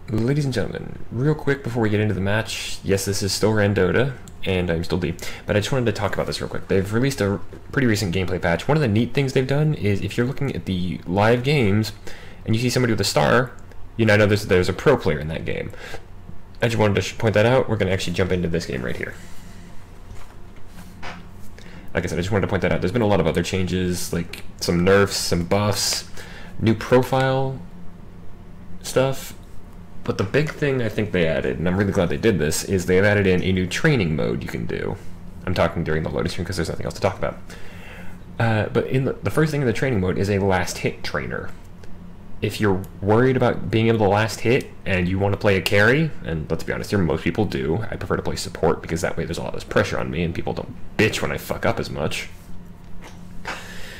Ladies and gentlemen, real quick before we get into the match, yes, this is still RanDOTA, and I'm still D, but I just wanted to talk about this real quick. They've released a pretty recent gameplay patch. One of the neat things they've done is if you're looking at the live games and you see somebody with a star, you now know there's a pro player in that game. I just wanted to point that out. We're going to actually jump into this game right here. Like I said, I just wanted to point that out. There's been a lot of other changes, like some nerfs, some buffs, new profile stuff. But the big thing I think they added, and I'm really glad they did this, is they've added in a new training mode you can do. I'm talking during the loading screen because there's nothing else to talk about. But in the first thing in the training mode is a last hit trainer. If you're worried about being able to last hit and you want to play a carry, and let's be honest here, most people do. I prefer to play support because that way there's a lot less pressure on me and people don't bitch when I fuck up as much.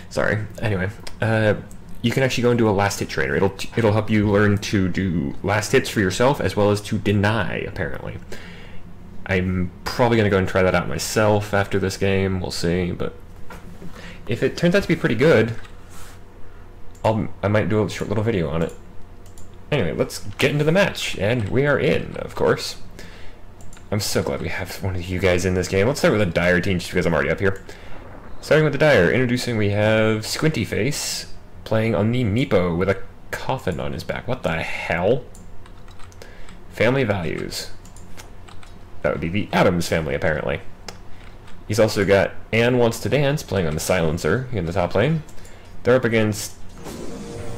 Sorry. Anyway, you can actually go and do a last hit trainer. It'll help you learn to do last hits for yourself as well as to deny, apparently. I'm probably going to go and try that out myself after this game. We'll see, but if it turns out to be pretty good, I might do a short little video on it. Anyway, let's get into the match, and we are in, of course. I'm so glad we have one of you guys in this game. Let's start with a Dire team just because I'm already up here. Starting with the Dire, introducing we have Squinty Face playing on the Meepo with a coffin on his back. What the hell? Family values. That would be the Adams family, apparently. He's also got Anne Wants to Dance playing on the Silencer in the top lane. They're up against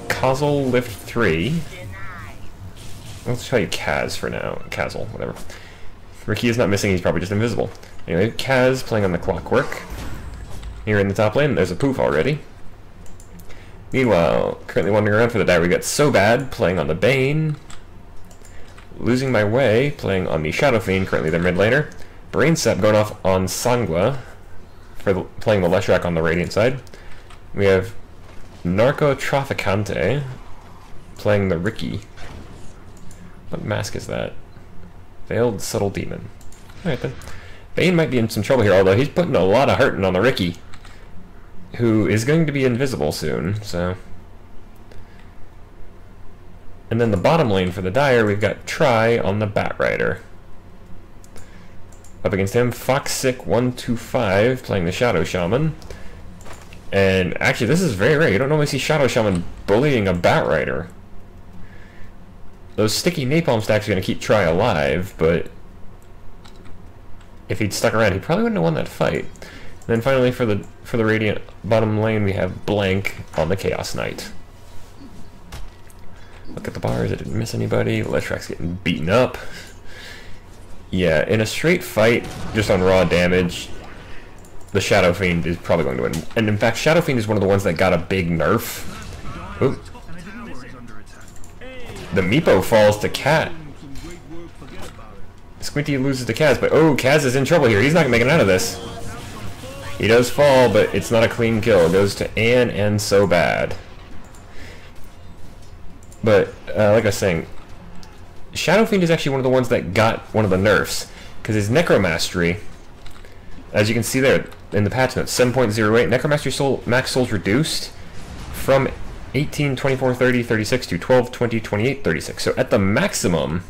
Kazel Lift 3. Let's try Kaz for now. Kazel, whatever. Ricky is not missing, he's probably just invisible. Anyway, Kaz playing on the Clockwork. Here in the top lane, there's a poof already. Meanwhile, currently wandering around for the Dire, we got So Bad playing on the Bane. Losing My Way playing on the Shadow Fiend, currently their mid laner. Brainsap going off on Sangwa for playing the Leshrac on the Radiant side. We have Narco Traficante playing the Ricky. What mask is that? Veiled Subtle Demon. Alright then. Bane might be in some trouble here, although he's putting a lot of hurting on the Ricky, who is going to be invisible soon, so. And then the bottom lane for the Dire, we've got Try on the Batrider. Up against him, Foxick125 playing the Shadow Shaman. And actually, this is very rare. You don't normally see Shadow Shaman bullying a Batrider. Those sticky napalm stacks are going to keep Try alive, but if he'd stuck around, he probably wouldn't have won that fight. And then finally, for the Radiant bottom lane, we have Blank on the Chaos Knight. Look at the bars. I didn't miss anybody. Leshrac's getting beaten up. Yeah, in a straight fight, just on raw damage, the Shadow Fiend is probably going to win. And in fact, Shadow Fiend is one of the ones that got a big nerf. Ooh. The Meepo falls to Cat. Squinty loses to Kaz, but oh, Kaz is in trouble here. He's not going to make it out of this. He does fall, but it's not a clean kill. It goes to Anne and So Bad. But, like I was saying, Shadow Fiend is actually one of the ones that got one of the nerfs, because his Necromastery, as you can see there in the patch notes, 7.08, Necromastery max souls reduced from 18, 24, 30, 36 to 12, 20, 28, 36. So at the maximum,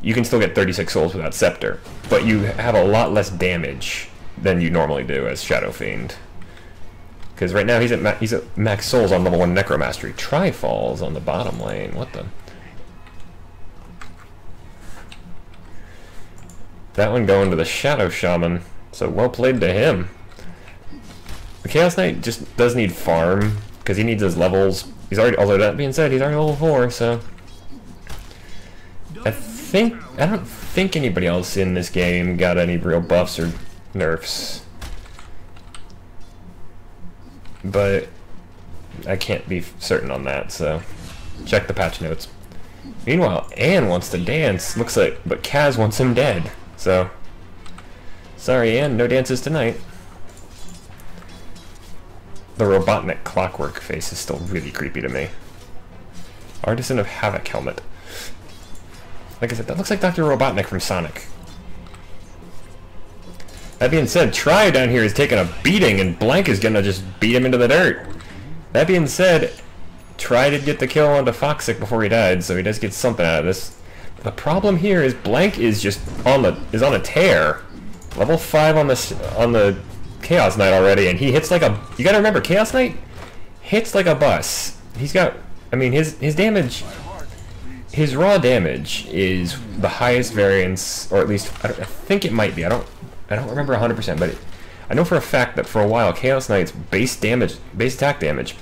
you can still get 36 souls without Scepter, but you have a lot less damage than you normally do as Shadow Fiend. Because right now he's at max souls on level 1 Necromastery. Try falls on the bottom lane. What the? That one going to the Shadow Shaman. So well played to him. The Chaos Knight just does need farm because he needs his levels. He's already. Although that being said, he's already level 4. So I don't think anybody else in this game got any real buffs or nerfs. But I can't be certain on that, so check the patch notes. Meanwhile, Anne wants to dance. Looks like, but Kaz wants him dead. So, sorry, Anne, no dances tonight. The Robotnik Clockwork face is still really creepy to me. Artisan of Havoc helmet. Like I said, that looks like Dr. Robotnik from Sonic. That being said, Try down here is taking a beating, and Blank is gonna just beat him into the dirt. That being said, Try did get the kill onto Foxick before he died, so he does get something out of this. the problem here is Blank is just on a tear. Level 5 on the Chaos Knight already, and he hits like a... You gotta remember, Chaos Knight hits like a bus. He's got... I mean, his damage... His raw damage is the highest variance, or at least I think it might be. I don't remember 100%, but I know for a fact that for a while Chaos Knight's base attack damage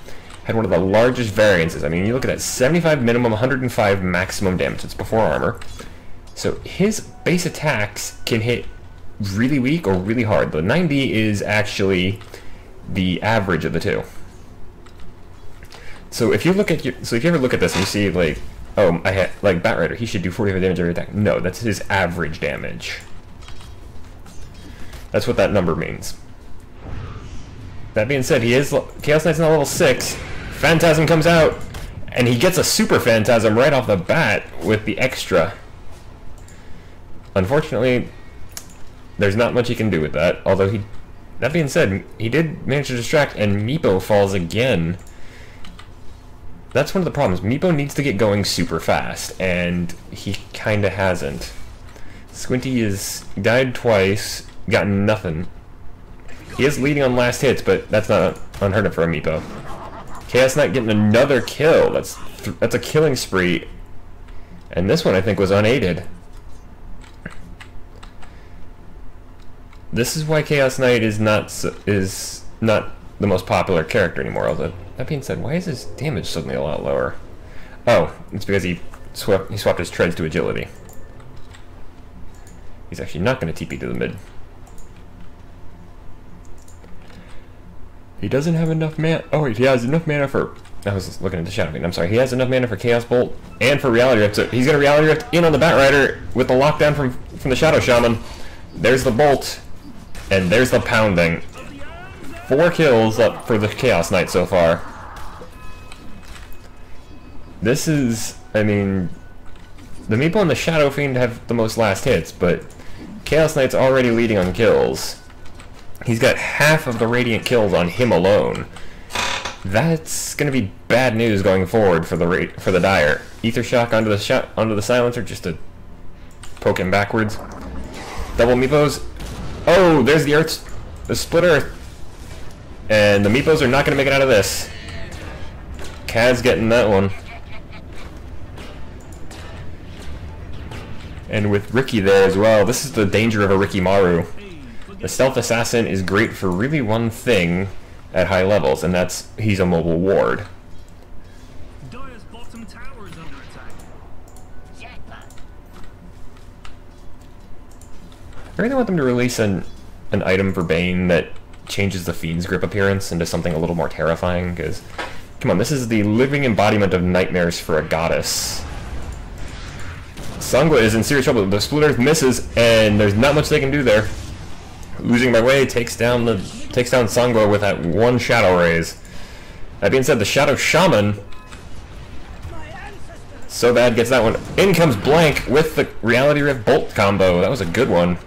had one of the largest variances. I mean, you look at that, 75 minimum, 105 maximum damage. It's before armor. So his base attacks can hit really weak or really hard. The 90 is actually the average of the two. So if you look at if you ever look at this and you see like, oh, I had like Batrider, he should do 45 damage every attack. No, that's his average damage. That's what that number means. That being said, Chaos Knight's now level 6. Phantasm comes out, and he gets a Super Phantasm right off the bat with the extra. Unfortunately, there's not much he can do with that. Although that being said, he did manage to distract, and Meepo falls again. That's one of the problems. Meepo needs to get going super fast, and he kinda hasn't. Squinty is died twice, got nothing. He is leading on last hits, but that's not unheard of for a Meepo. Chaos Knight getting another kill. That's a killing spree, and this one I think was unaided. This is why Chaos Knight is not the most popular character anymore. Although that being said, why is his damage suddenly a lot lower? Oh, it's because he swapped his treads to agility. He's actually not going to TP to the mid. He doesn't have enough mana. Oh wait, he has enough mana for... I was looking at the Shadow Fiend. I'm sorry. He has enough mana for Chaos Bolt and for Reality Rift. So he's going to Reality Rift in on the Batrider with the lockdown from the Shadow Shaman. There's the Bolt. And there's the pounding. 4 kills up for the Chaos Knight so far. This is... I mean... The Meeple and the Shadow Fiend have the most last hits, but Chaos Knight's already leading on kills. He's got half of the Radiant kills on him alone. That's going to be bad news going forward for the Dire. Ether Shock onto the Silencer just to poke him backwards. Double Meepos. Oh, there's the Split Earth. And the Meepos are not going to make it out of this. Kaz getting that one. And with Ricky there as well, this is the danger of a Ricky Maru. The Stealth Assassin is great for really one thing at high levels, and that's he's a mobile ward. Dire's bottom tower is under attack. I really want them to release an item for Bane that changes the Fiend's Grip appearance into something a little more terrifying, because, come on, this is the living embodiment of nightmares for a goddess. Sangwa is in serious trouble. The Split Earth misses, and there's not much they can do there. Losing my way takes down Sangwa with that one Shadow Raise. That being said, the Shadow Shaman, so bad, gets that one. In comes Blank with the Reality Rift Bolt combo. That was a good one.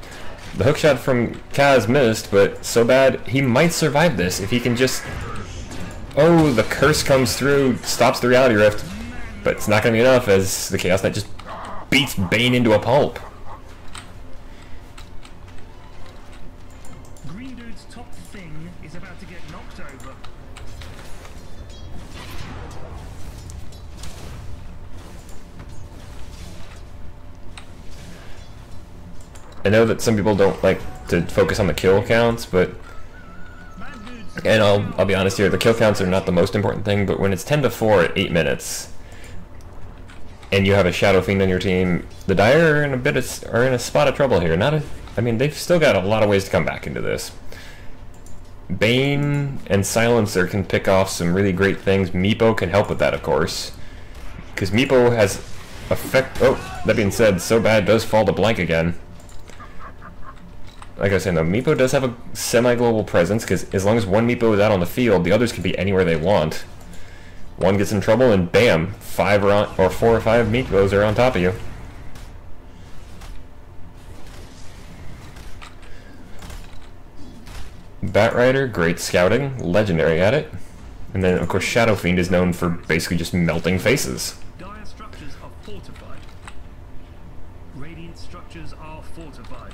The hookshot from Kaz missed, but so bad, he might survive this if he can just... Oh, the curse comes through, stops the Reality Rift, but it's not going to be enough as the Chaos Knight just beats Bane into a pulp. Green Dude's top thing is about to get knocked over. I know that some people don't like to focus on the kill counts, but... And I'll be honest here, the kill counts are not the most important thing, but when it's 10-4 at 8 minutes, and you have a Shadow Fiend on your team, the Dire are in a spot of trouble here. I mean, they've still got a lot of ways to come back into this. Bane and Silencer can pick off some really great things. Meepo can help with that, of course, because Meepo has effect... Oh, that being said, so bad does fall to Blank again. Like I was saying though, Meepo does have a semi-global presence, because as long as one Meepo is out on the field, the others can be anywhere they want. One gets in trouble and bam, 4 or 5 Meepos are on top of you. Batrider, great scouting, legendary at it. And then of course Shadow Fiend is known for basically just melting faces. Dire structures are fortified. structures are fortified.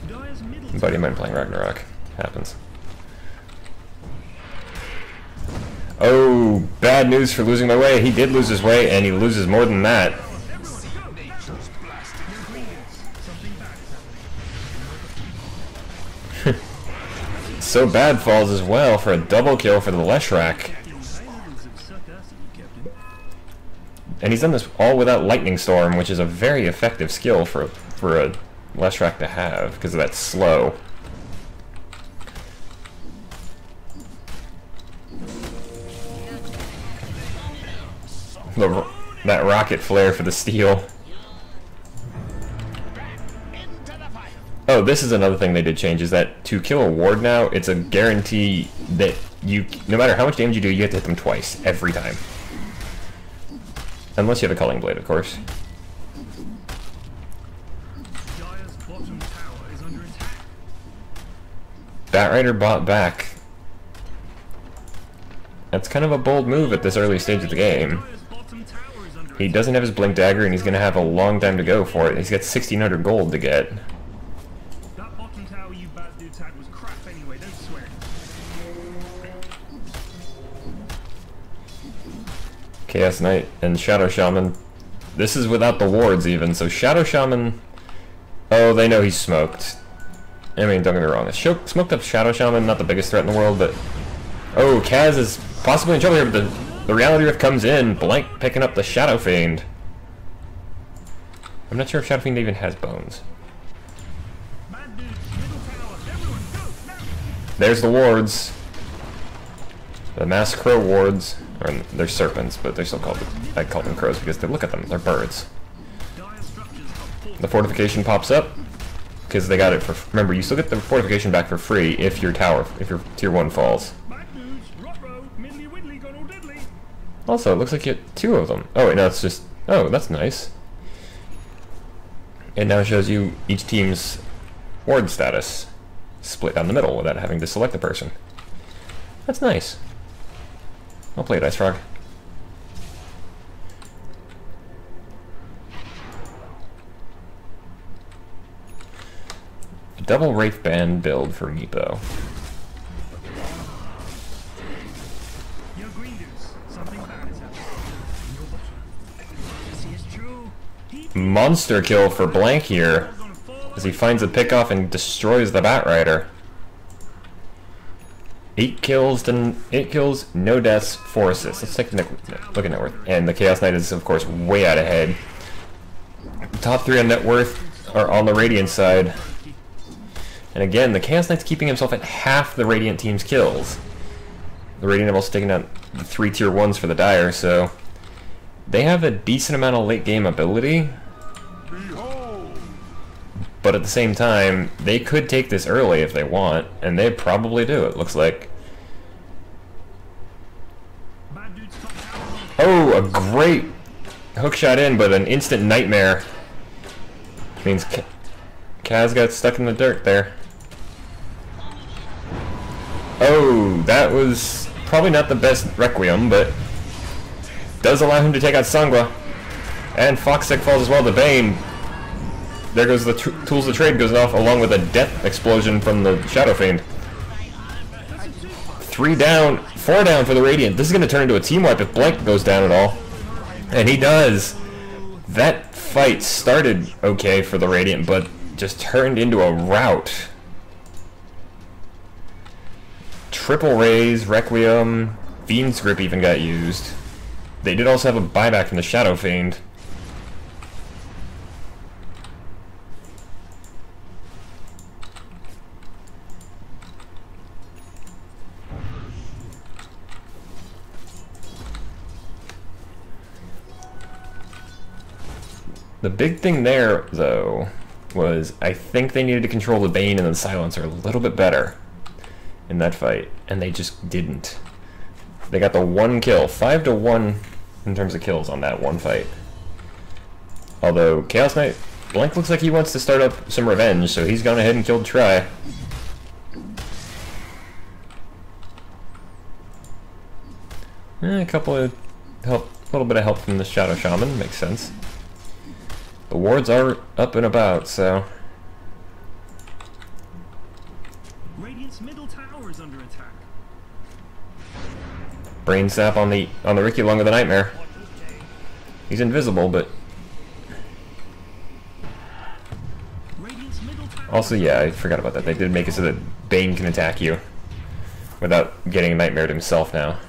Dire's middle Buddy of mine playing Ragnarok. Happens. Oh, bad news for losing my way. He did lose his way, and he loses more than that. So bad falls as well for a double kill for the Leshrac. And he's done this all without Lightning Storm, which is a very effective skill for a Leshrac to have, because of that slow. That rocket flare for the steel. Oh, this is another thing they did change, is that to kill a ward now, it's a guarantee that you, no matter how much damage you do, you have to hit them twice, every time. Unless you have a Culling Blade, of course. Dire's bottom tower is under attack. Batrider bought back. That's kind of a bold move at this early stage of the game. Dire's bottom tower is under He attack. doesn't have his Blink Dagger, and he's going to have a long time to go for it. He's got 1,600 gold to get. That bottom tower you bad dudes had was crap anyway, don't swear. Chaos Knight and Shadow Shaman. This is without the wards even, so Shadow Shaman... Oh, they know he's smoked. I mean, don't get me wrong, a smoked up Shadow Shaman, not the biggest threat in the world, but... Oh, Kaz is possibly in trouble here, but the Reality Rift comes in, Blank picking up the Shadow Fiend. I'm not sure if Shadow Fiend even has bones. Bad dudes, middle tower, everyone go, now! There's the wards. The Mass Crow wards. Or they're serpents, but they're still called... I call them crows because they look at them, they're birds. Dire structures are The fortification pops up, because they got it for... Remember, you still get the fortification back for free if your tier 1 falls. bad dudes, rot-row, middly widdly, got all diddly. Also, it looks like you get 2 of them. Oh, wait, no, it's just... Oh, that's nice. It now shows you each team's ward status split down the middle without having to select a person. That's nice. I'll play it, Ice Frog. Double Wraith Band build for Meepo. Yo, green dudes, something bad is happening. Your bottom. This is true. Monster kill for Blank here, Gonna fall as he finds a pickoff and destroys the Batrider. 8 kills, no deaths, 4 assists. Let's take a look at net worth. And the Chaos Knight is, of course, way out ahead. Top 3 on net worth are on the Radiant side. And again, the Chaos Knight's keeping himself at half the Radiant team's kills. The Radiant have also taken out the 3 tier 1s for the Dire, so they have a decent amount of late game ability. But at the same time, they could take this early if they want, and they probably do, it looks like. bad dudes, top tower. Oh, a great hook shot in, but an instant nightmare. Means Kaz got stuck in the dirt there. Oh, that was probably not the best Requiem, but does allow him to take out Sangwa. And Foxtech falls as well to Bane. There goes the Tools of Trade goes off along with a death explosion from the Shadow Fiend. 3 down, 4 down for the Radiant. This is going to turn into a team wipe if Blank goes down at all. And he does. That fight started okay for the Radiant, but just turned into a rout. Triple raise, Requiem, Fiend's Grip even got used. They did also have a buyback from the Shadow Fiend. The big thing there, though, was I think they needed to control the Bane and the Silencer a little bit better in that fight, and they just didn't. They got the 1 kill, 5-1 in terms of kills on that one fight. Although Chaos Knight, Blank looks like he wants to start up some revenge, so he's gone ahead and killed Try. A couple of help, a little bit of help from the Shadow Shaman, makes sense. The wards are up and about, so... Radiant's middle tower is under attack. Brain sap on the Ricky along with the Nightmare. He's invisible, but... Radiant's middle tower. Also, yeah, I forgot about that. They did make it so that Bane can attack you without getting nightmared himself now.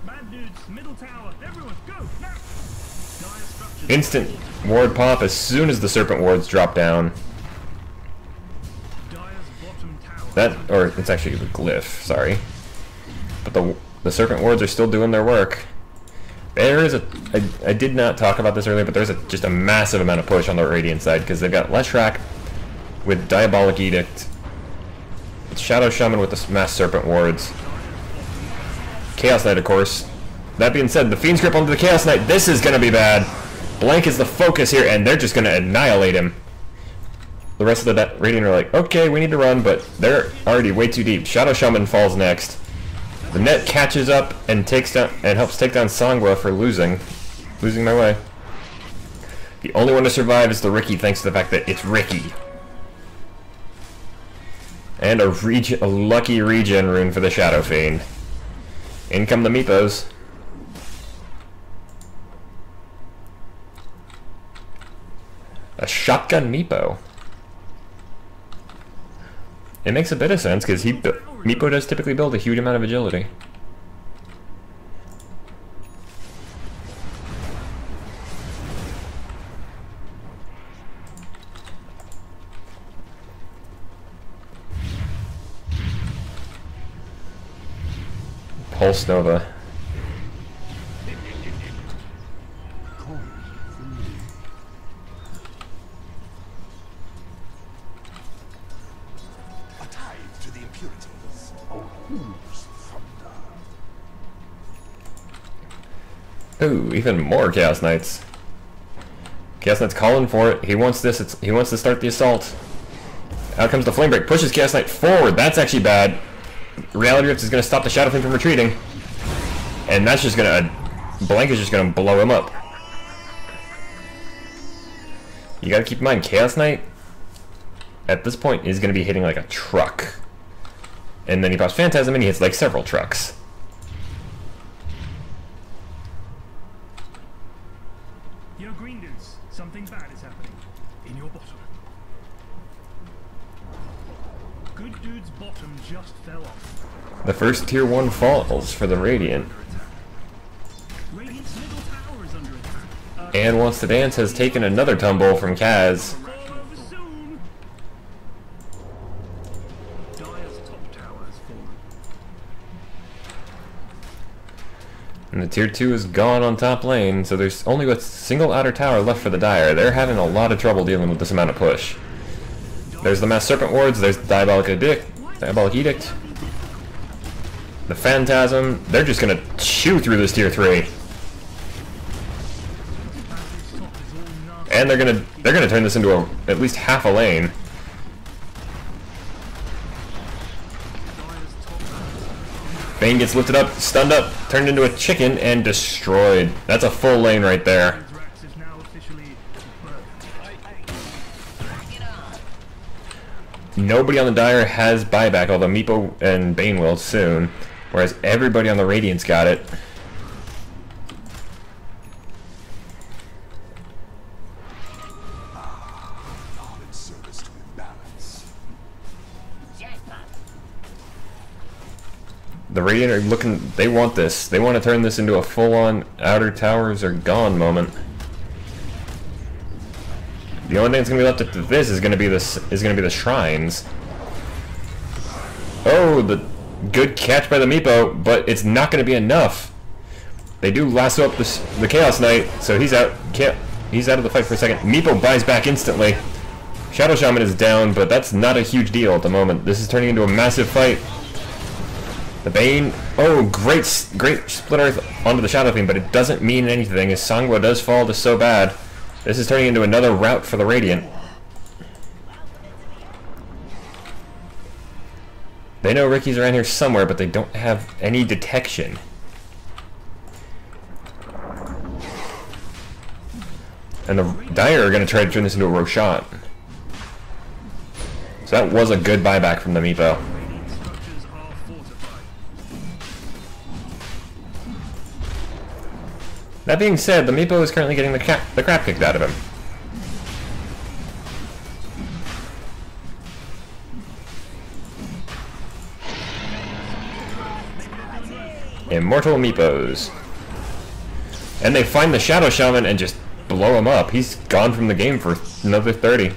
Bad dudes, middle tower. Everyone, go now. Dire structures. Instant ward pop as soon as the Serpent wards drop down. Dire's bottom tower. That, or it's actually a glyph, sorry. But the Serpent wards are still doing their work. There is I did not talk about this earlier, but there's just a massive amount of push on the Radiant side, because they've got Leshrac with Diabolic Edict, Shadow Shaman with the Mass Serpent wards, Chaos Knight, of course. That being said, the Fiend's Grip onto the Chaos Knight, this is going to be bad. Blank is the focus here, and they're just going to annihilate him. The rest of the Radiant are like, okay, we need to run, but they're already way too deep. Shadow Shaman falls next. The net catches up and takes down and helps take down Sangwa for losing my way. The only one to survive is the Ricky, thanks to the fact that it's Ricky. And a lucky regen rune for the Shadow Fiend. In come the Meepos. A shotgun Meepo. It makes a bit of sense, because Meepo does typically build a huge amount of agility. Pulse Nova. Ooh, even more Chaos Knights. Chaos Knight's calling for it. He wants this. He wants to start the assault. Out comes the Flame Break. Pushes Chaos Knight forward. That's actually bad. Reality Rift is going to stop the Shadow Fiend from retreating. And that's just going to... Blank is just going to blow him up. You got to keep in mind, Chaos Knight, at this point, is going to be hitting like a truck. And then he pops Phantasm and he hits like several trucks. Yo, green dudes, something bad is happening. In your bottom. Good dude's bottom just fell off. The first tier 1 falls for the Radiant. Radiant's middle tower is under attack. And Wants to Dance has taken another tumble from Kaz. Fall over soon. Dire's top tower has fallen. And the tier 2 is gone on top lane, so there's only a single outer tower left for the Dire. They're having a lot of trouble dealing with this amount of push. There's the Mass Serpent wards, there's the Diabolic Edict. The Phantasm, they're just gonna chew through this tier 3. And they're gonna turn this into at least half a lane. Bane gets lifted up, stunned up, turned into a chicken, and destroyed. That's a full lane right there. Nobody on the Dire has buyback, although Meepo and Bane will soon. Whereas everybody on the Radiant's got it. The Radiant are looking, they want this. They want to turn this into a full-on outer towers are gone moment. The only thing that's gonna be left after this is gonna be the shrines. Oh, the good catch by the Meepo, but it's not gonna be enough. They do lasso up the Chaos Knight, so he's out. He's out of the fight for a second. Meepo buys back instantly. Shadow Shaman is down, but that's not a huge deal at the moment. This is turning into a massive fight. The Bane, oh, great split earth onto the Shadow Fiend, but it doesn't mean anything as Sangwa does fall to so bad. This is turning into another rout for the Radiant. They know Ricky's around here somewhere, but they don't have any detection. And the Dire are going to try to turn this into a Roshan. So that was a good buyback from the Meepo. Radiant structures are fortified. That being said, the Meepo is currently getting the crap kicked out of him. Immortal Meepos. And they find the Shadow Shaman and just blow him up. He's gone from the game for another 30.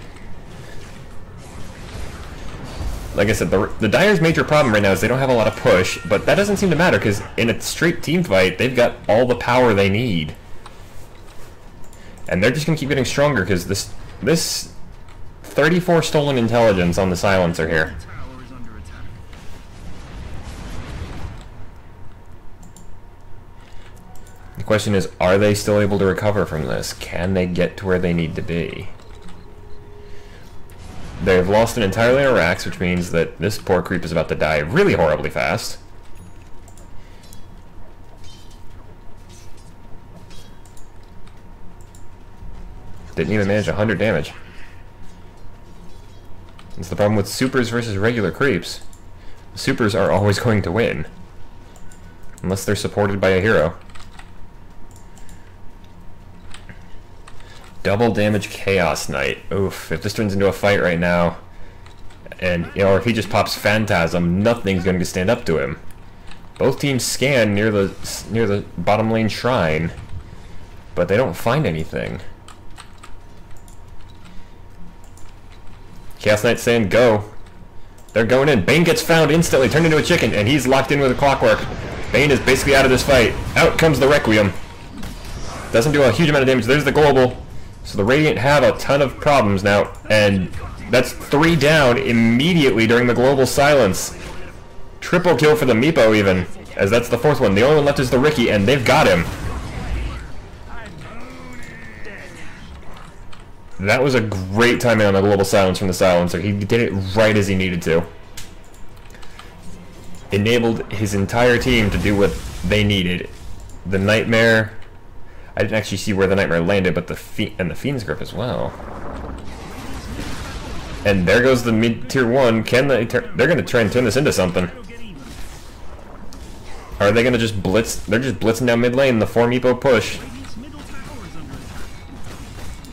Like I said, the Dire's major problem right now is they don't have a lot of push, but that doesn't seem to matter because in a straight team fight, they've got all the power they need. And they're just going to keep getting stronger because this 34 stolen intelligence on the Silencer here. The tower is under attack. The question is, are they still able to recover from this? Can they get to where they need to be? They've lost an entire lane of racks, which means that this poor creep is about to die really horribly fast. Didn't even manage 100 damage. It's the problem with supers versus regular creeps. Supers are always going to win. Unless they're supported by a hero. Double damage Chaos Knight. Oof, if this turns into a fight right now, and, you know, or if he just pops Phantasm, nothing's going to stand up to him. Both teams scan near the bottom lane shrine, but they don't find anything. Chaos Knight's saying go. They're going in. Bane gets found instantly, turned into a chicken, and he's locked in with a clockwork. Bane is basically out of this fight. Out comes the Requiem. Doesn't do a huge amount of damage. There's the global. So the Radiant have a ton of problems now, and that's 3 down immediately during the global silence. Triple kill for the Meepo even, as that's the 4th one. The only one left is the Ricky, and they've got him. That was a great timing on the global silence from the Silencer. He did it right as he needed to. Enabled his entire team to do what they needed. The Nightmare... I didn't actually see where the Nightmare landed, but the Fiend's Grip as well. And there goes the mid-tier 1. Can they they're going to try and turn this into something. Are they going to just blitz? They're just blitzing down mid lane. The 4 Meepo push.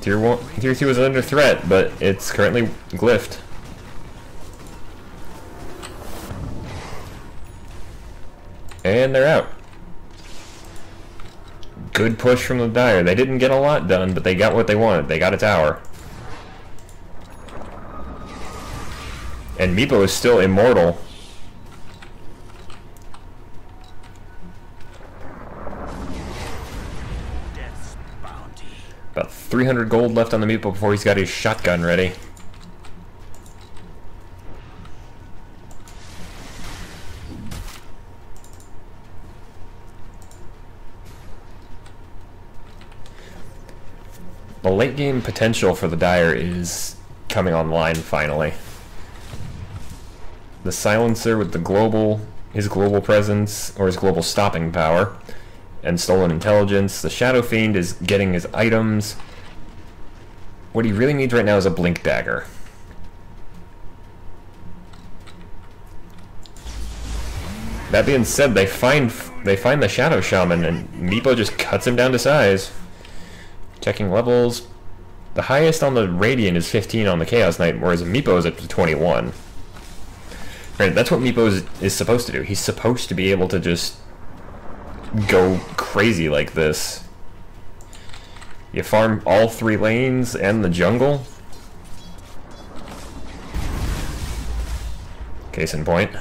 Tier 2 is under threat, but it's currently glyphed. And they're out. Good push from the Dire. They didn't get a lot done, but they got what they wanted. They got a tower. And Meepo is still immortal. About 300 gold left on the Meepo before he's got his shotgun ready. The late game potential for the Dire is coming online finally. The Silencer with the his global presence, or his global stopping power, and stolen intelligence. The Shadow Fiend is getting his items. What he really needs right now is a Blink Dagger. That being said, they find the Shadow Shaman, and Meepo just cuts him down to size. Checking levels. The highest on the Radiant is 15 on the Chaos Knight, whereas Meepo is up to 21. Right, that's what Meepo is supposed to do. He's supposed to be able to just go crazy like this. You farm all 3 lanes and the jungle. Case in point.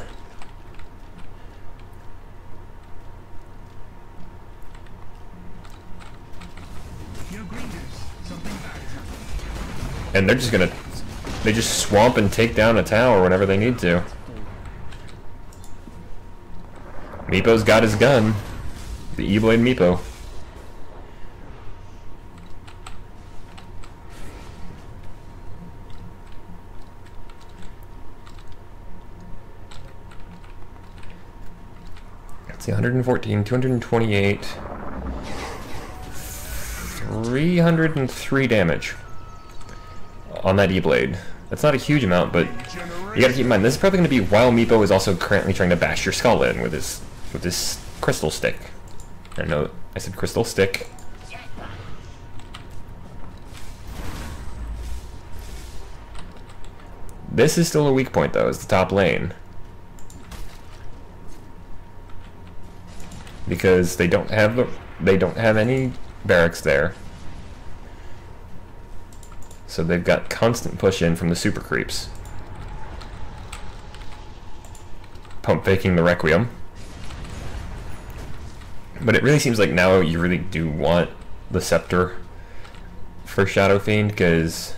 And they're just gonna... They just swamp and take down a tower whenever they need to. Meepo's got his gun. The E-Blade Meepo. Let's see, 114, 228, 303 damage on that E-Blade. That's not a huge amount, but you gotta keep in mind, this is probably gonna be while Meepo is also currently trying to bash your skull in with his crystal stick. I know I said crystal stick. This is still a weak point though, is the top lane. Because they don't have any barracks there. So they've got constant push in from the super creeps. Pump faking the Requiem. But it really seems like now you really do want the Scepter for Shadow Fiend, because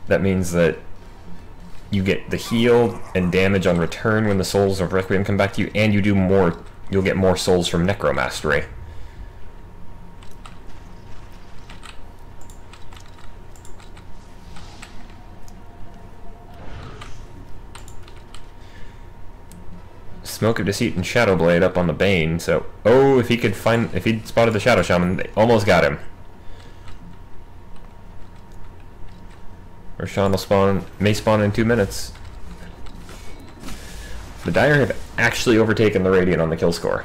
that means that you get the heal and damage on return when the souls of Requiem come back to you, and you do more. You'll get more souls from Necromastery. Smoke of Deceit and Shadow Blade up on the Bane, so if he'd spotted the Shadow Shaman, they almost got him. Roshan may spawn in 2 minutes. The Dire have actually overtaken the Radiant on the kill score.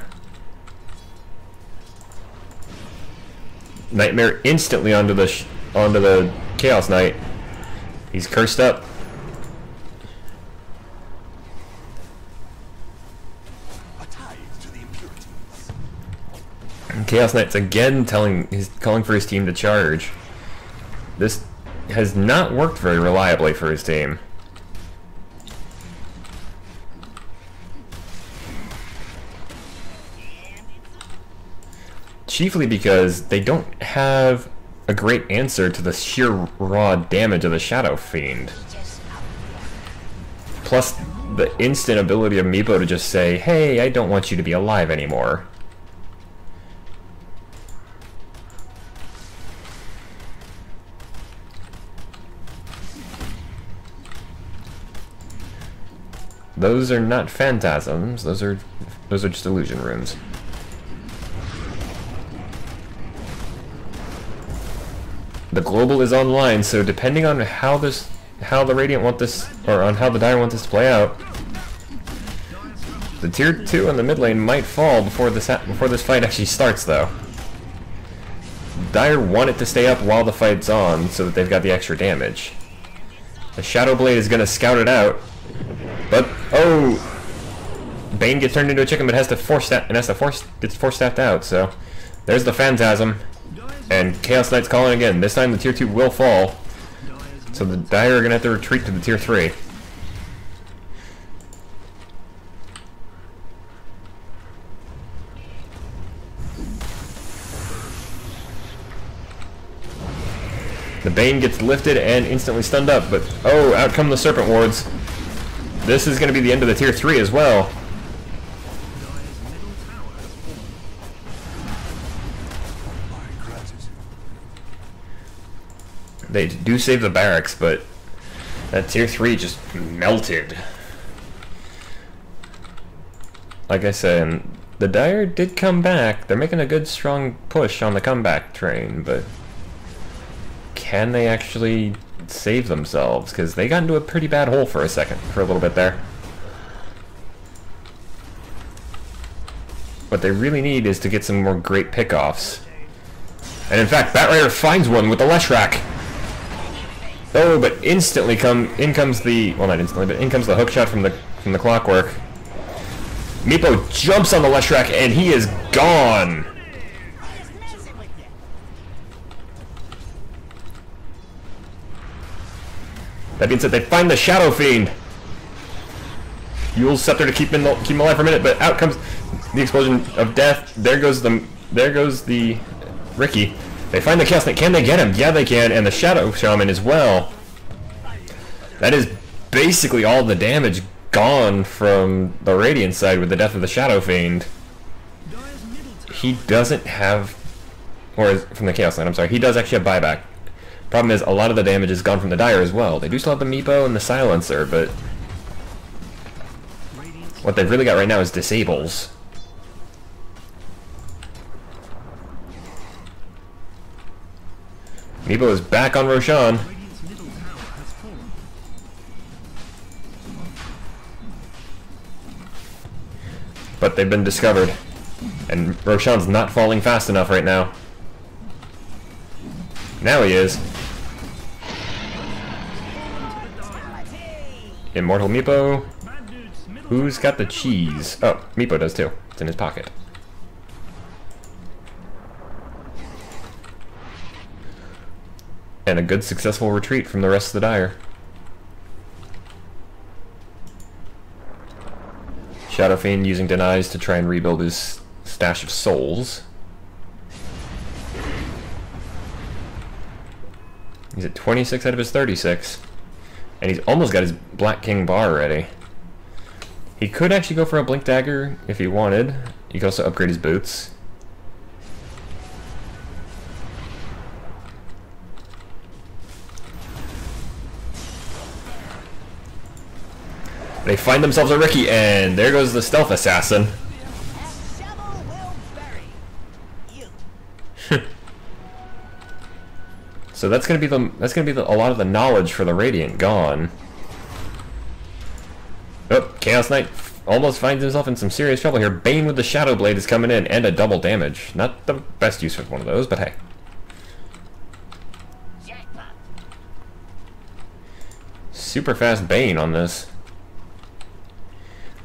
Nightmare instantly onto the Chaos Knight. He's cursed up. And Chaos Knight's again calling for his team to charge. This has not worked very reliably for his team. Chiefly because they don't have a great answer to the sheer raw damage of the Shadow Fiend. Plus the instant ability of Meepo to just say, hey, I don't want you to be alive anymore. Those are not phantasms, those are just illusion runes. The global is online, so depending on how the Radiant want this, or on how the Dire want this to play out, the tier 2 in the mid lane might fall before this fight actually starts, though. Dire want it to stay up while the fight's on, so that they've got the extra damage. The Shadow Blade is gonna scout it out, but Bane gets turned into a chicken, but gets force staffed out. So there's the Phantasm. And Chaos Knight's calling again. This time the tier 2 will fall. So the Dire are going to have to retreat to the tier 3. The Bane gets lifted and instantly stunned up, but out come the Serpent Wards. This is going to be the end of the tier 3 as well. They do save the barracks, but that tier 3 just melted. Like I said, the Dire did come back. They're making a good strong push on the comeback train, but can they actually save themselves? Because they got into a pretty bad hole for a little bit there. What they really need is to get some more great pickoffs. And in fact, Batrider finds one with the Leshrac. But instantly in comes the hook shot from the Clockwork. Meepo jumps on the Leshrac and he is gone. That being said, they find the Shadow Fiend. Yule's Scepter to keep him alive for a minute, but out comes the explosion of death. There goes the Ricky. They find the Chaos Knight. Can they get him? Yeah, they can, and the Shadow Shaman as well. That is basically all the damage gone from the Radiant side with the death of the Shadow Fiend. He doesn't have, or from the Chaos Knight, I'm sorry, he does actually have buyback. Problem is, a lot of the damage is gone from the Dire as well. They do still have the Meepo and the Silencer, but What they've really got right now is disables. Meepo is back on Roshan. Radiant's middle tower has fallen. But they've been discovered. And Roshan's not falling fast enough right now. Now he is. Immortal Meepo. Bad dudes, middle Who's got the cheese? Oh, Meepo does too. It's in his pocket. And a good successful retreat from the rest of the Dire. Shadow Fiend using denies to try and rebuild his stash of souls. He's at 26 out of his 36. And he's almost got his Black King bar ready. He could actually go for a Blink Dagger if he wanted. He could also upgrade his boots. They find themselves a Riki, and there goes the Stealth Assassin. So that's gonna be a lot of the knowledge for the Radiant gone. Oh, Chaos Knight almost finds himself in some serious trouble here. Bane with the Shadow Blade is coming in, and a double damage. Not the best use of one of those, but hey. Super fast Bane on this.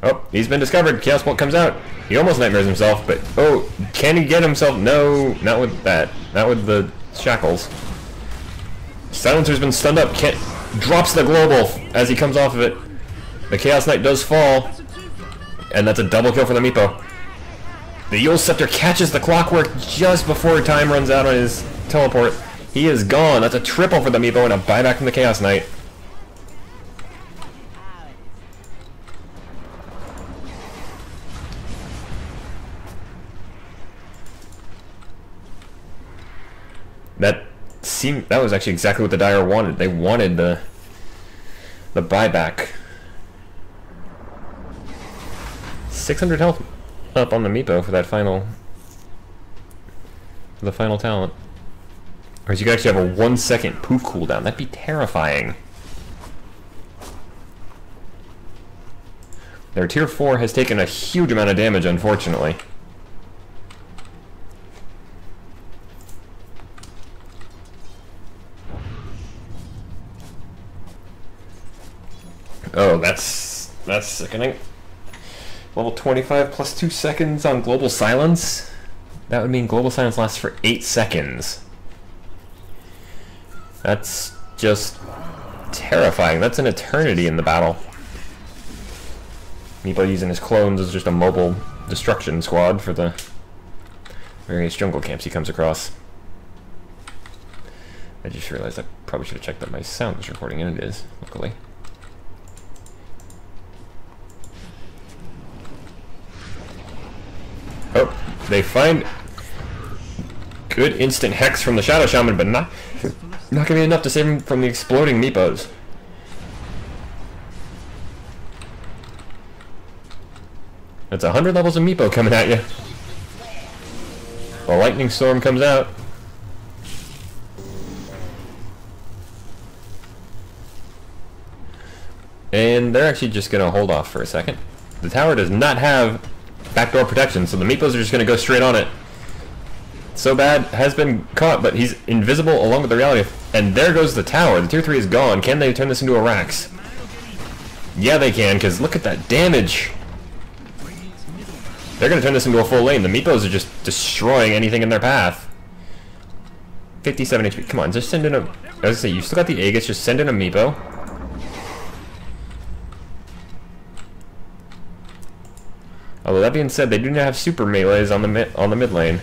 Oh, he's been discovered. Chaos Bolt comes out. He almost nightmares himself, but oh, can he get himself? No, not with that. Not with the shackles. Silencer's been stunned up. Can't, drops the global as he comes off of it. The Chaos Knight does fall, and that's a double kill for the Meepo. The Yule Scepter catches the clockwork just before time runs out on his teleport. He is gone. That's a triple for the Meepo and a buyback from the Chaos Knight. That was actually exactly what the Dire wanted. They wanted the buyback. 600 health up on the Meepo for that final talent. Or you could actually have a 1 second poof cooldown. That'd be terrifying. Their tier 4 has taken a huge amount of damage, unfortunately. Oh, that's sickening. Level 25 plus 2 seconds on Global Silence. That would mean Global Silence lasts for 8 seconds. That's just terrifying. That's an eternity in the battle. Meepo using his clones as just a mobile destruction squad for the various jungle camps he comes across. I just realized I probably should have checked that my sound was recording, and it is, luckily. Oh, they find good instant hex from the Shadow Shaman, but not gonna be enough to save him from the exploding Meepos. That's 100 levels of Meepo coming at you. The Lightning Storm comes out. And they're actually just gonna hold off for a second. The tower does not have backdoor protection, so the Meepos are just going to go straight on it. So bad has been caught, but he's invisible along with the reality. And there goes the tower. The tier 3 is gone. Can they turn this into a Rax? Yeah, they can, because look at that damage. They're going to turn this into a full lane. The Meepos are just destroying anything in their path. 57 HP. Come on, just send in a... I was going to say, you still got the Aegis, just send in a Meepo. Although that being said, they do not have super melees on the mid lane.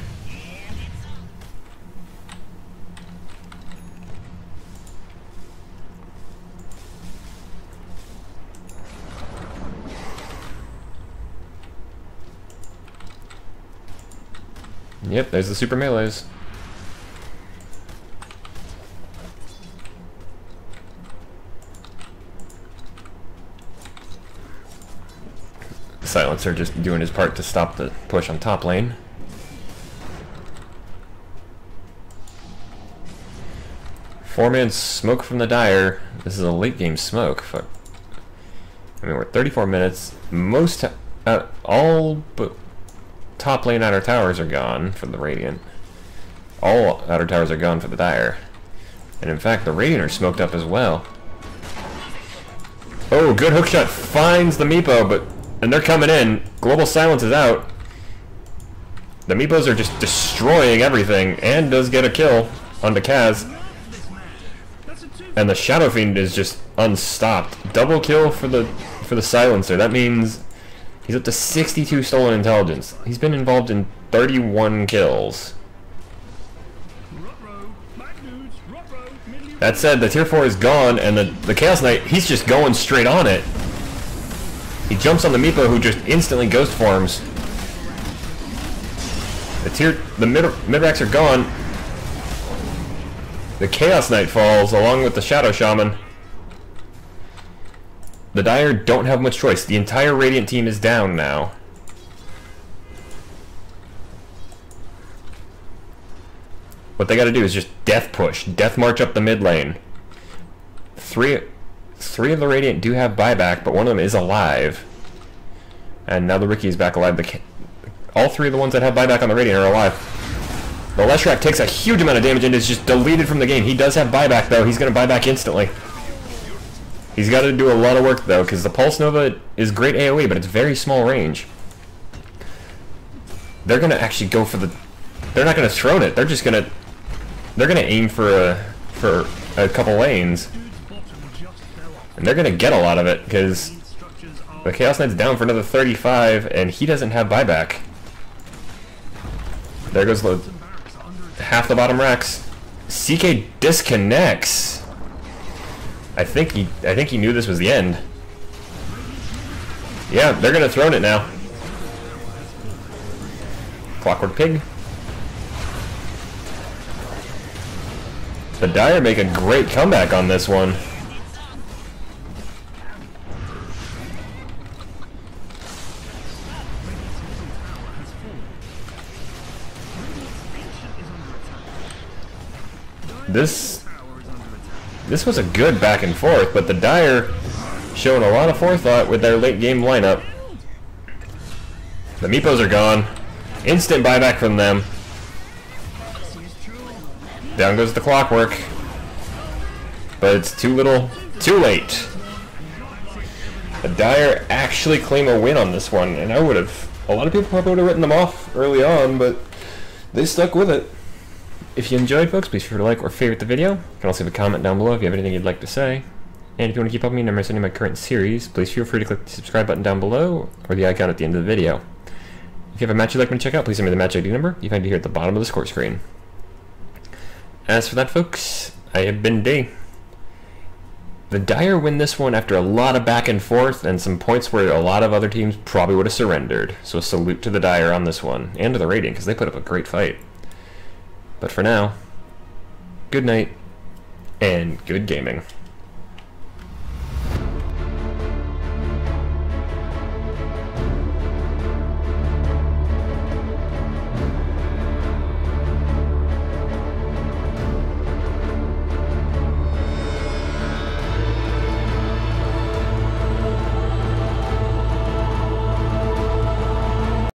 Yep, there's the super melees. Silencer just doing his part to stop the push on top lane. Four-man smoke from the Dire. This is a late game smoke. Fuck. I mean, we're 34 minutes. Most, all but top lane outer towers are gone for the Radiant. All outer towers are gone for the Dire. And in fact, the Radiant are smoked up as well. Oh, good hookshot finds the Meepo, and they're coming in. Global Silence is out. The Meepos are just destroying everything, and does get a kill onto Kaz. And the Shadow Fiend is just unstopped. Double kill for the Silencer. That means he's up to 62 stolen intelligence. He's been involved in 31 kills. That said, the tier 4 is gone, and the Chaos Knight, he's just going straight on it. He jumps on the Meepo, who just instantly ghost forms. The mid-racks are gone. The Chaos Knight falls, along with the Shadow Shaman. The Dire don't have much choice. The entire Radiant team is down now. What they gotta do is just death push. Death march up the mid lane. Three of the Radiant do have buyback, but one of them is alive. And now the Riki is back alive. All three of the ones that have buyback on the Radiant are alive. The Leshrac takes a huge amount of damage and is just deleted from the game. He does have buyback, though. He's going to buy back instantly. He's got to do a lot of work, though, because the Pulse Nova is great AoE, but it's very small range. They're going to actually go for the... They're not going to throne it. They're just going to... They're going to aim for a couple lanes. And they're going to get a lot of it, because the Chaos Knight's down for another 35, and he doesn't have buyback. There goes the... half the bottom racks. CK disconnects. I think he knew this was the end. Yeah, they're gonna throne it now. Clockwork Pig. The Dire make a great comeback on this one. This was a good back and forth, but the Dire showing a lot of forethought with their late game lineup. The Meepos are gone. Instant buyback from them. Down goes the Clockwork. But it's too little, too late. The Dire actually claim a win on this one, and a lot of people probably would have written them off early on, but they stuck with it. If you enjoyed, folks, please be sure to like or favorite the video. You can also leave a comment down below if you have anything you'd like to say. And if you want to keep up with me and any of my current series, please feel free to click the subscribe button down below or the icon at the end of the video. If you have a match you'd like me to check out, please send me the match ID number. You find it here at the bottom of the score screen. As for that, folks, I have been D. The Dire win this one after a lot of back and forth and some points where a lot of other teams probably would have surrendered. So a salute to the Dire on this one, and to the Radiant, because they put up a great fight. But for now, good night, and good gaming.